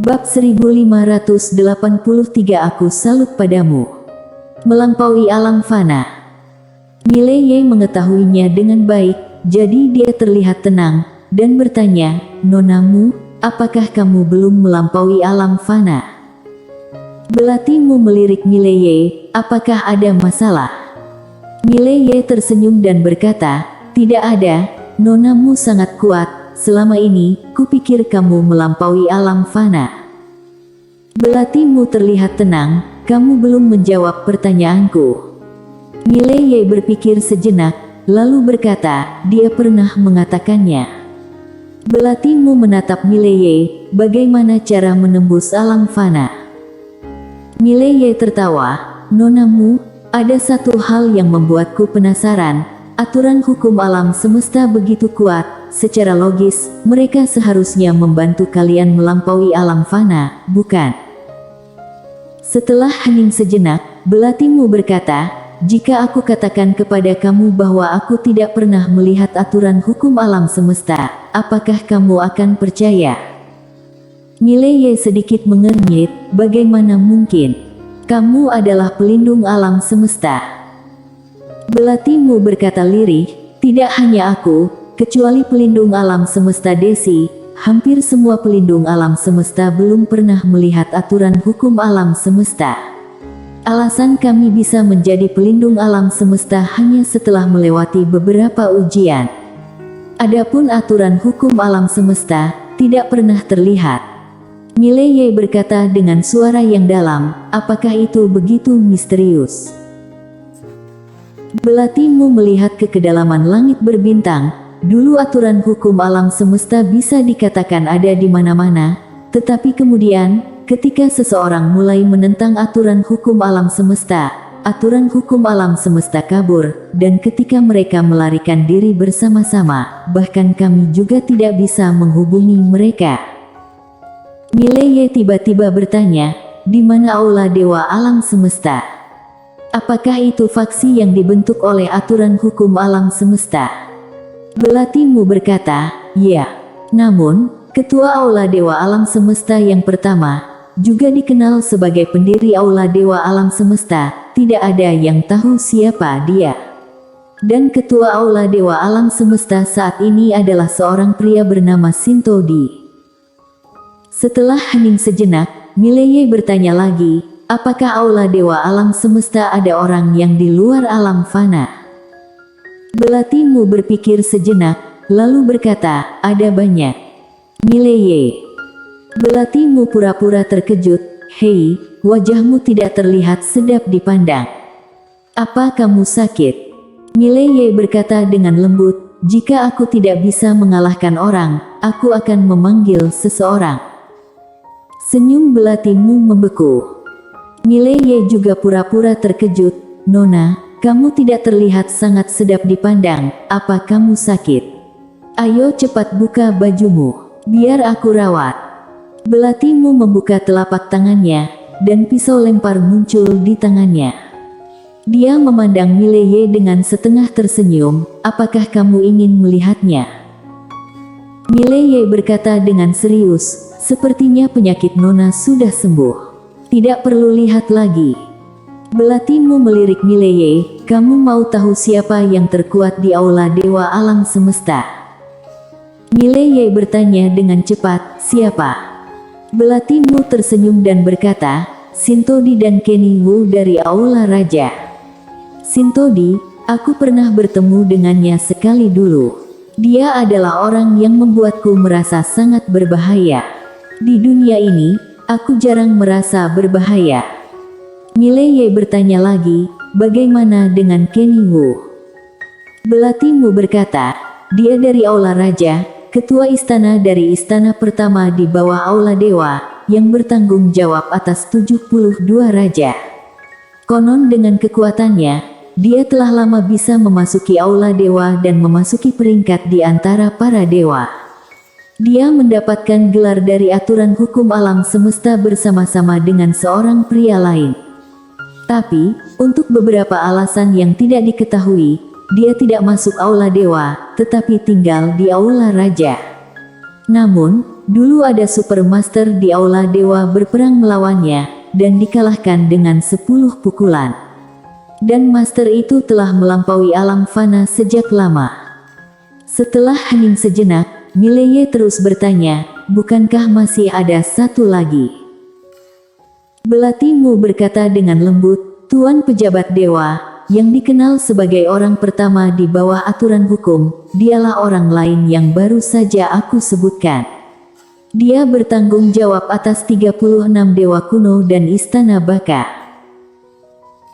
Bab 1583 Aku salut padamu. Melampaui alam fana. Mileye mengetahuinya dengan baik, jadi dia terlihat tenang, dan bertanya, "Nonamu, apakah kamu belum melampaui alam fana?" Belatimu melirik Mileye, "Apakah ada masalah?" Mileye tersenyum dan berkata, "Tidak ada, nonamu sangat kuat. Selama ini, kupikir kamu melampaui alam fana." Belatimu terlihat tenang, "Kamu belum menjawab pertanyaanku." Mileye berpikir sejenak, lalu berkata, "Dia pernah mengatakannya." Belatimu menatap Mileye, "Bagaimana cara menembus alam fana?" Mileye tertawa, "Nonamu, ada satu hal yang membuatku penasaran. Aturan hukum alam semesta begitu kuat, secara logis, mereka seharusnya membantu kalian melampaui alam fana, bukan?" Setelah hening sejenak, Belatimu berkata, "Jika aku katakan kepada kamu bahwa aku tidak pernah melihat aturan hukum alam semesta, apakah kamu akan percaya?" Mileye sedikit mengernyit, "Bagaimana mungkin? Kamu adalah pelindung alam semesta." Belatimu berkata lirih, "Tidak hanya aku, kecuali pelindung alam semesta Desi, hampir semua pelindung alam semesta belum pernah melihat aturan hukum alam semesta. Alasan kami bisa menjadi pelindung alam semesta hanya setelah melewati beberapa ujian. Adapun aturan hukum alam semesta, tidak pernah terlihat." Mileye berkata dengan suara yang dalam, "Apakah itu begitu misterius?" Belatimu melihat ke kedalaman langit berbintang. Dulu aturan hukum alam semesta bisa dikatakan ada di mana-mana, tetapi kemudian, ketika seseorang mulai menentang aturan hukum alam semesta, aturan hukum alam semesta kabur, dan ketika mereka melarikan diri bersama-sama, bahkan kami juga tidak bisa menghubungi mereka. Mileye tiba-tiba bertanya, "Di mana aula dewa alam semesta? Apakah itu faksi yang dibentuk oleh aturan hukum alam semesta?" Belatimu berkata, "Ya. Namun, ketua aula dewa alam semesta yang pertama, juga dikenal sebagai pendiri aula dewa alam semesta, tidak ada yang tahu siapa dia. Dan ketua aula dewa alam semesta saat ini adalah seorang pria bernama Sintodi." Setelah hening sejenak, Mileye bertanya lagi, "Apakah aula dewa alam semesta ada orang yang di luar alam fana?" Belatimu berpikir sejenak, lalu berkata, "Ada banyak." Mileye. Belatimu pura-pura terkejut, "Hei, wajahmu tidak terlihat sedap dipandang. Apa kamu sakit?" Mileye berkata dengan lembut, "Jika aku tidak bisa mengalahkan orang, aku akan memanggil seseorang." Senyum Belatimu membeku. Mileye juga pura-pura terkejut, "Nona, kamu tidak terlihat sangat sedap dipandang, apa kamu sakit? Ayo cepat buka bajumu, biar aku rawat." Belatimu membuka telapak tangannya, dan pisau lempar muncul di tangannya. Dia memandang Mileye dengan setengah tersenyum, "Apakah kamu ingin melihatnya?" Mileye berkata dengan serius, "Sepertinya penyakit Nona sudah sembuh. Tidak perlu lihat lagi." Belatimu melirik Mileye, "Kamu mau tahu siapa yang terkuat di aula dewa alam semesta?" Mileye bertanya dengan cepat, "Siapa?" Belatimu tersenyum dan berkata, "Sintodi dan Kenny Wu dari aula raja." "Sintodi, aku pernah bertemu dengannya sekali dulu. Dia adalah orang yang membuatku merasa sangat berbahaya. Di dunia ini, aku jarang merasa berbahaya." Mileye bertanya lagi, "Bagaimana dengan Kenny Wu?" Belatimu berkata, "Dia dari aula raja, ketua istana dari istana pertama di bawah aula dewa, yang bertanggung jawab atas 72 raja. Konon dengan kekuatannya, dia telah lama bisa memasuki aula dewa dan memasuki peringkat di antara para dewa. Dia mendapatkan gelar dari aturan hukum alam semesta bersama-sama dengan seorang pria lain. Tapi, untuk beberapa alasan yang tidak diketahui, dia tidak masuk aula dewa, tetapi tinggal di aula raja. Namun, dulu ada Supermaster di Aula Dewa berperang melawannya, dan dikalahkan dengan 10 pukulan. Dan Master itu telah melampaui alam fana sejak lama. Setelah hening sejenak, Mileye terus bertanya, bukankah masih ada satu lagi? Belati Mu berkata dengan lembut, Tuan pejabat dewa, yang dikenal sebagai orang pertama di bawah aturan hukum, dialah orang lain yang baru saja aku sebutkan. Dia bertanggung jawab atas 36 dewa kuno dan istana baka.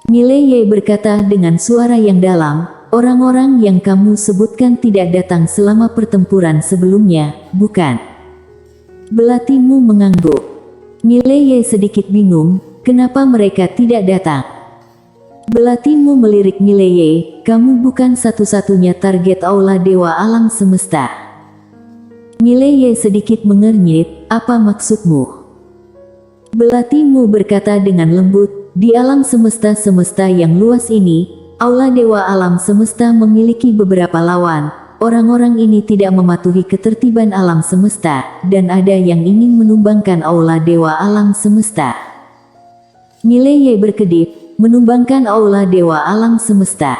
Mileye berkata dengan suara yang dalam, orang-orang yang kamu sebutkan tidak datang selama pertempuran sebelumnya, bukan? Belati Mu mengangguk. Mileye sedikit bingung, kenapa mereka tidak datang. Belati Mu melirik Mileye, kamu bukan satu-satunya target Aula Dewa Alam Semesta. Mileye sedikit mengernyit, apa maksudmu? Belati Mu berkata dengan lembut, di alam semesta yang luas ini, Aula Dewa Alam Semesta memiliki beberapa lawan. Orang-orang ini tidak mematuhi ketertiban alam semesta, dan ada yang ingin menumbangkan Aula Dewa Alam Semesta. Mileye berkedip, menumbangkan Aula Dewa Alam Semesta.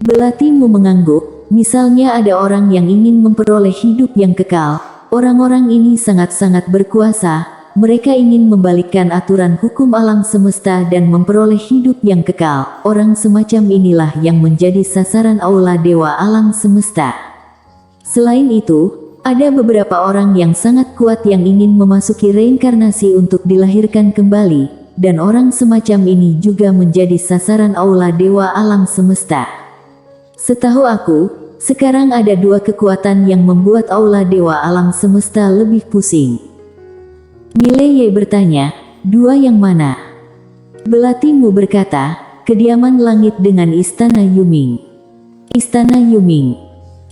Belati Mu mengangguk, misalnya ada orang yang ingin memperoleh hidup yang kekal. Orang-orang ini sangat-sangat berkuasa. Mereka ingin membalikkan aturan hukum alam semesta dan memperoleh hidup yang kekal. Orang semacam inilah yang menjadi sasaran Aula Dewa Alam Semesta. Selain itu, ada beberapa orang yang sangat kuat yang ingin memasuki reinkarnasi untuk dilahirkan kembali, dan orang semacam ini juga menjadi sasaran Aula Dewa Alam Semesta. Setahu aku, sekarang ada 2 kekuatan yang membuat Aula Dewa Alam Semesta lebih pusing. Mileye bertanya, 2 yang mana? Belati Mu berkata, kediaman langit dengan istana Yuming. Istana Yuming.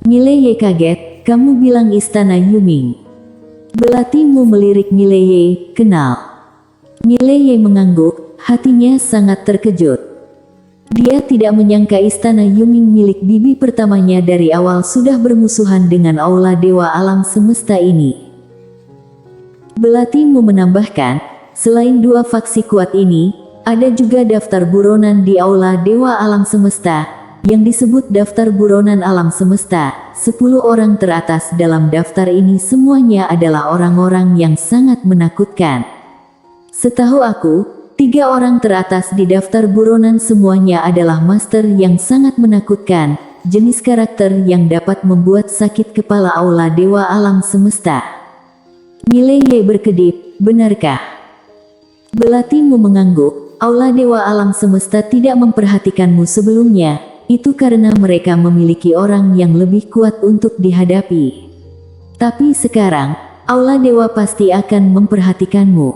Mileye kaget, kamu bilang istana Yuming. Belati Mu melirik Mileye, kenal. Mileye mengangguk, hatinya sangat terkejut. Dia tidak menyangka istana Yuming milik bibi pertamanya dari awal sudah bermusuhan dengan Aula Dewa Alam Semesta ini. Belati Mu menambahkan, selain 2 faksi kuat ini, ada juga daftar buronan di Aula Dewa Alam Semesta, yang disebut daftar buronan alam semesta. 10 orang teratas dalam daftar ini semuanya adalah orang-orang yang sangat menakutkan. Setahu aku, 3 orang teratas di daftar buronan semuanya adalah master yang sangat menakutkan, jenis karakter yang dapat membuat sakit kepala Aula Dewa Alam Semesta. Mileye berkedip, benarkah? Belati Mu mengangguk, Aula Dewa Alam Semesta tidak memperhatikanmu sebelumnya, itu karena mereka memiliki orang yang lebih kuat untuk dihadapi. Tapi sekarang, Aula Dewa pasti akan memperhatikanmu.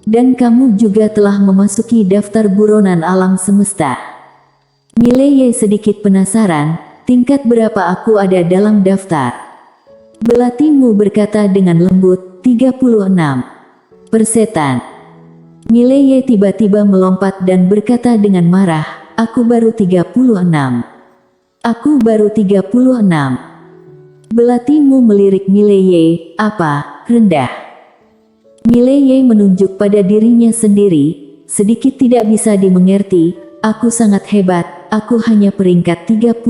Dan kamu juga telah memasuki daftar buronan alam semesta. Mileye sedikit penasaran, tingkat berapa aku ada dalam daftar? Belati Mu berkata dengan lembut, 36. Persetan. Mileye tiba-tiba melompat dan berkata dengan marah, aku baru 36. Aku baru 36. Belati Mu melirik Mileye, apa, rendah? Mileye menunjuk pada dirinya sendiri, sedikit tidak bisa dimengerti, aku sangat hebat, aku hanya peringkat 36.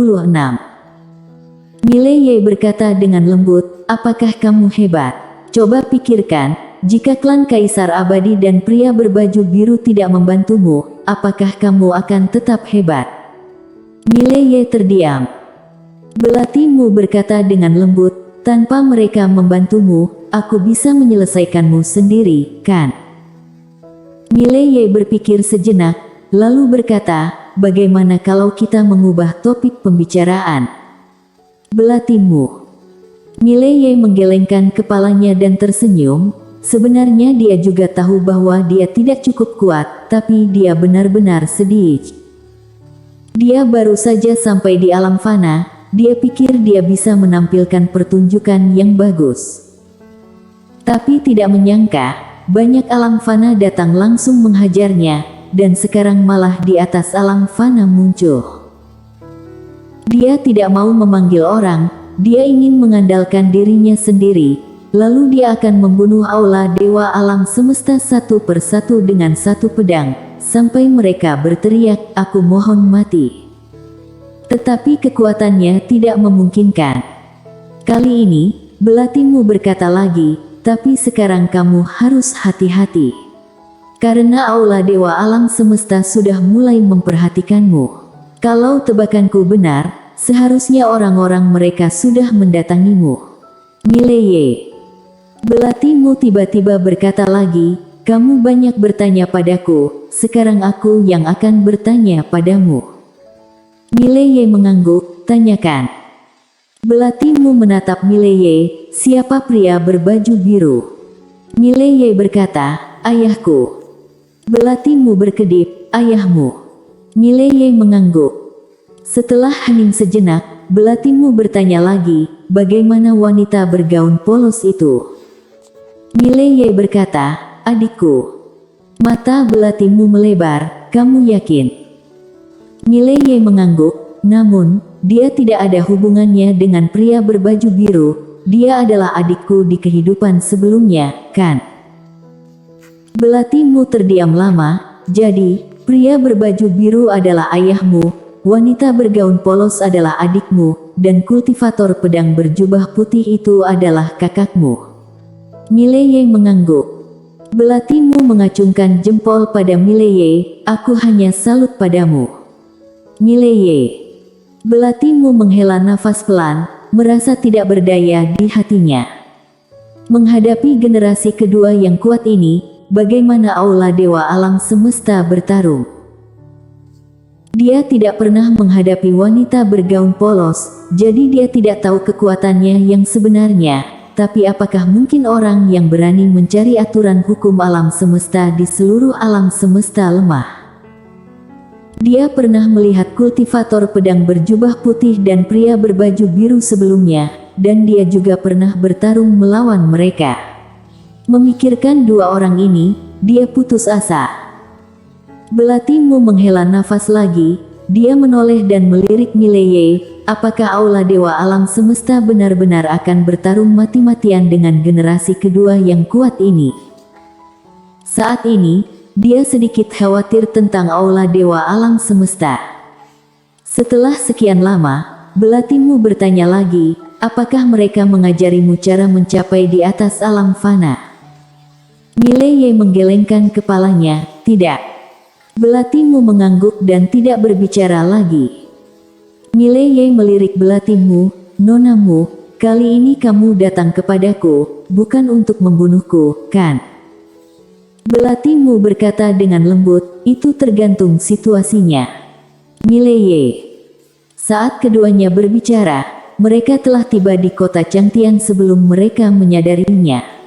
Mileye berkata dengan lembut, apakah kamu hebat? Coba pikirkan, jika klan Kaisar Abadi dan pria berbaju biru tidak membantumu, apakah kamu akan tetap hebat? Mileye terdiam. Belati Mu berkata dengan lembut, tanpa mereka membantumu, aku bisa menyelesaikanmu sendiri, kan? Mileye berpikir sejenak, lalu berkata, bagaimana kalau kita mengubah topik pembicaraan? Belati Mu. Mileye menggelengkan kepalanya dan tersenyum. Sebenarnya dia juga tahu bahwa dia tidak cukup kuat, tapi dia benar-benar sedih. Dia baru saja sampai di alam fana, dia pikir dia bisa menampilkan pertunjukan yang bagus. Tapi tidak menyangka, banyak alam fana datang langsung menghajarnya, dan sekarang malah di atas alam fana muncul. Dia tidak mau memanggil orang, dia ingin mengandalkan dirinya sendiri. lalu dia akan membunuh aula dewa alam semesta satu persatu dengan satu pedang, sampai mereka berteriak, "Aku mohon mati." Tetapi kekuatannya tidak memungkinkan. Kali ini, belatimu berkata lagi, "Tapi sekarang kamu harus hati-hati. Karena aula dewa alam semesta sudah mulai memperhatikanmu. Kalau tebakanku benar, seharusnya orang-orang mereka sudah mendatangimu." Mileye. Belatimu tiba-tiba berkata lagi, "Kamu banyak bertanya padaku, sekarang aku yang akan bertanya padamu." Mileye mengangguk, "Tanyakan." Belatimu menatap Mileye, "Siapa pria berbaju biru?" Mileye berkata, "Ayahku." Belatimu berkedip, "Ayahmu." Mileye mengangguk. Setelah hening sejenak, belatimu bertanya lagi, "Bagaimana wanita bergaun polos itu?" Mileye berkata, "Adikku." Mata belatimu melebar, "Kamu yakin?" Mileye mengangguk, "Namun, dia tidak ada hubungannya dengan pria berbaju biru. Dia adalah adikku di kehidupan sebelumnya, kan?" Belatimu terdiam lama. "Jadi, pria berbaju biru adalah ayahmu, wanita bergaun polos adalah adikmu, dan kultivator pedang berjubah putih itu adalah kakakmu." Mileye mengangguk. Belatimu mengacungkan jempol pada Mileye, "Aku hanya salut padamu." Mileye. Belatimu menghela nafas pelan, merasa tidak berdaya di hatinya. Menghadapi generasi kedua yang kuat ini, bagaimana aula dewa alam semesta bertarung? Dia tidak pernah menghadapi wanita bergaun polos, jadi dia tidak tahu kekuatannya yang sebenarnya. Tapi apakah mungkin orang yang berani mencari aturan hukum alam semesta di seluruh alam semesta lemah? Dia pernah melihat kultivator pedang berjubah putih dan pria berbaju biru sebelumnya, dan dia juga pernah bertarung melawan mereka. Memikirkan dua orang ini, dia putus asa. Belatimu menghela nafas lagi, dia menoleh dan melirik Mileye, "Apakah aula dewa alam semesta benar-benar akan bertarung mati-matian dengan generasi kedua yang kuat ini?" Saat ini, dia sedikit khawatir tentang aula dewa alam semesta. Setelah sekian lama, belatimu bertanya lagi, "Apakah mereka mengajarimu cara mencapai di atas alam fana?" Mileye menggelengkan kepalanya, "Tidak." Belatimu mengangguk dan tidak berbicara lagi. Mileye melirik belatimu, "Nonamu, kali ini kamu datang kepadaku, bukan untuk membunuhku, kan?" Belatimu berkata dengan lembut, "Itu tergantung situasinya." Mileye. Saat keduanya berbicara, mereka telah tiba di kota Changtian sebelum mereka menyadarinya.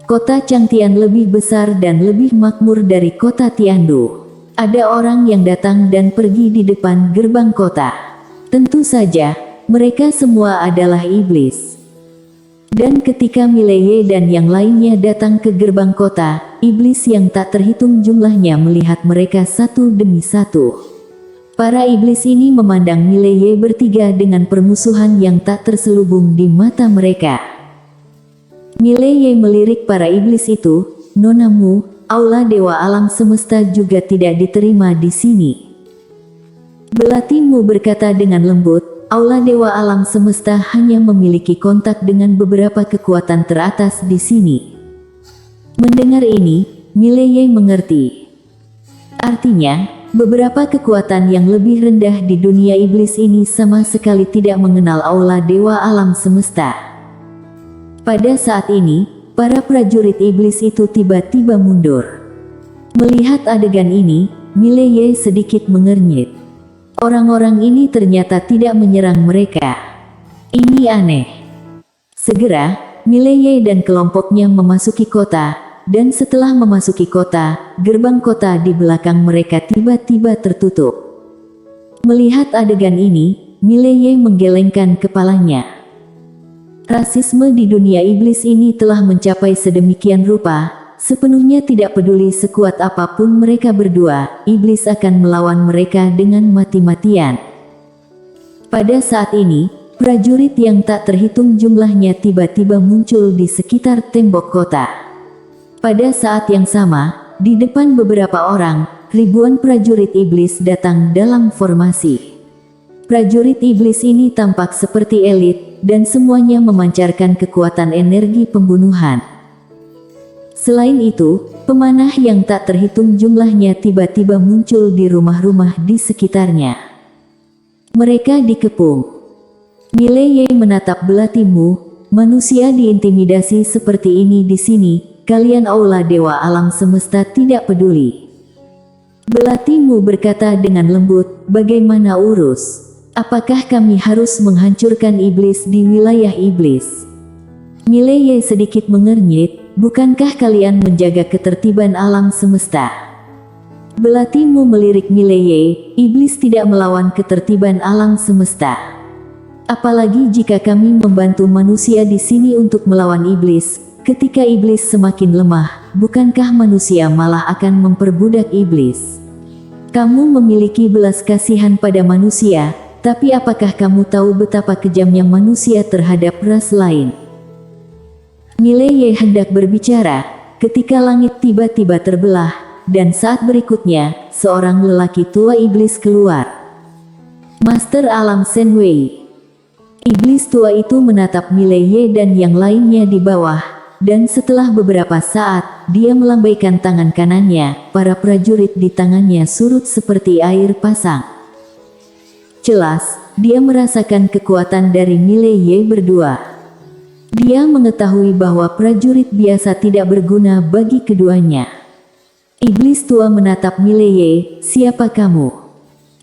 Kota Changtian lebih besar dan lebih makmur dari kota Tiandu. Ada orang yang datang dan pergi di depan gerbang kota. Tentu saja, mereka semua adalah iblis. Dan ketika Mileye dan yang lainnya datang ke gerbang kota, iblis yang tak terhitung jumlahnya melihat mereka satu demi satu. Para iblis ini memandang Mileye bertiga dengan permusuhan yang tak terselubung di mata mereka. Mileye melirik para iblis itu, "Nonamu, aula dewa alam semesta juga tidak diterima di sini." Belatimu berkata dengan lembut, "Aula dewa alam semesta hanya memiliki kontak dengan beberapa kekuatan teratas di sini." Mendengar ini, Mileye mengerti. Artinya, beberapa kekuatan yang lebih rendah di dunia iblis ini sama sekali tidak mengenal aula dewa alam semesta. Pada saat ini, para prajurit iblis itu tiba-tiba mundur. Melihat adegan ini, Mileye sedikit mengernyit. Orang-orang ini ternyata tidak menyerang mereka. Ini aneh. Segera, Mileye dan kelompoknya memasuki kota, dan setelah memasuki kota, gerbang kota di belakang mereka tiba-tiba tertutup. Melihat adegan ini, Mileye menggelengkan kepalanya. Rasisme di dunia iblis ini telah mencapai sedemikian rupa, sepenuhnya tidak peduli sekuat apapun mereka berdua, iblis akan melawan mereka dengan mati-matian. Pada saat ini, Prajurit yang tak terhitung jumlahnya tiba-tiba muncul di sekitar tembok kota. Pada saat yang sama, di depan beberapa orang, ribuan prajurit iblis datang dalam formasi. Prajurit iblis ini tampak seperti elit, dan semuanya memancarkan kekuatan energi pembunuhan. Selain itu, pemanah yang tak terhitung jumlahnya tiba-tiba muncul di rumah-rumah di sekitarnya. Mereka dikepung. Mileye menatap belatimu, manusia diintimidasi seperti ini di sini, kalian aula dewa alam semesta tidak peduli. Belatimu berkata dengan lembut, bagaimana urus? Apakah kami harus menghancurkan iblis di wilayah iblis? Mileye sedikit mengernyit, bukankah kalian menjaga ketertiban alam semesta? Belatimu melirik Mileye, iblis tidak melawan ketertiban alam semesta. Apalagi jika kami membantu manusia di sini untuk melawan iblis, ketika iblis semakin lemah, bukankah manusia malah akan memperbudak iblis? Kamu memiliki belas kasihan pada manusia, tapi apakah kamu tahu betapa kejamnya manusia terhadap ras lain? Mileye hendak berbicara, ketika langit tiba-tiba terbelah, dan saat berikutnya, seorang lelaki tua iblis keluar. Master Alam Senwei. Iblis tua itu menatap Mileye dan yang lainnya di bawah, dan setelah beberapa saat, dia melambaikan tangan kanannya, para prajurit di tangannya surut seperti air pasang. Jelas, dia merasakan kekuatan dari Mileye berdua. Dia mengetahui bahwa prajurit biasa tidak berguna bagi keduanya. Iblis tua menatap Mileye, siapa kamu?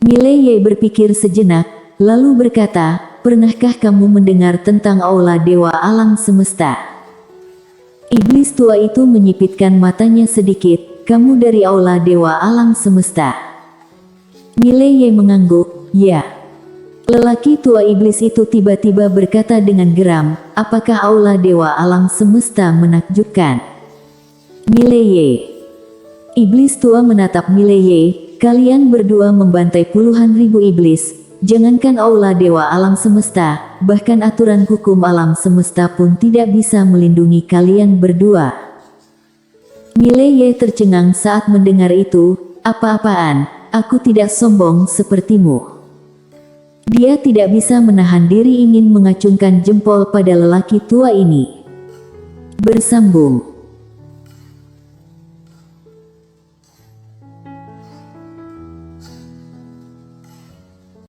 Mileye berpikir sejenak, lalu berkata, pernahkah kamu mendengar tentang aula dewa alam semesta? Iblis tua itu menyipitkan matanya sedikit, kamu dari aula dewa alam semesta. Mileye mengangguk, ya. Lelaki tua iblis itu tiba-tiba berkata dengan geram, apakah aula dewa alam semesta menakjubkan? Mileye. Iblis tua menatap Mileye, kalian berdua membantai puluhan ribu iblis. Jangankan aula dewa alam semesta, bahkan aturan hukum alam semesta pun tidak bisa melindungi kalian berdua. Mileye tercengang saat mendengar itu, apa-apaan, aku tidak sombong sepertimu. Dia tidak bisa menahan diri ingin mengacungkan jempol pada lelaki tua ini. Bersambung.